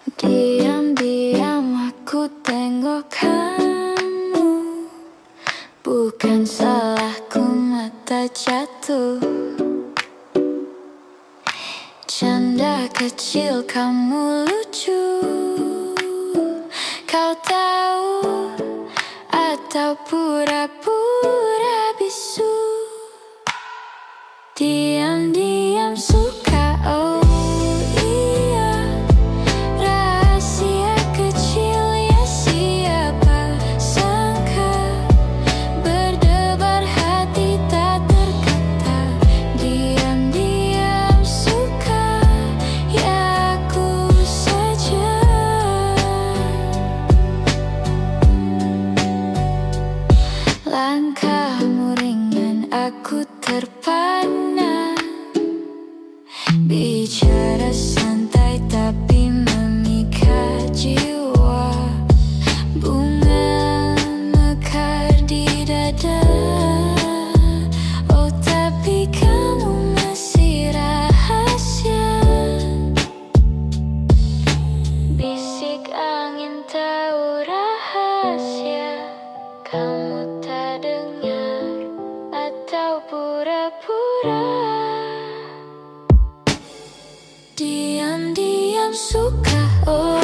Diam-diam aku tengok kamu, bukan salahku mata jatuh. Canda kecil kamu lucu, kau tahu atau pura-pura bisu. Diam-diam suka, oh iya, rahasia kecil ya, siapa sangka berdebar hati tak terkata. Diam-diam suka, ya aku saja. Langkahmu ringan, aku terpana, bicara santai tapi memikat jiwa. Bunga mekar di dada, oh tapi kamu masih rahasia. Bisik angin tahu rahasia, kamu tak dengar atau pura-pura. Diam-diam suka, oh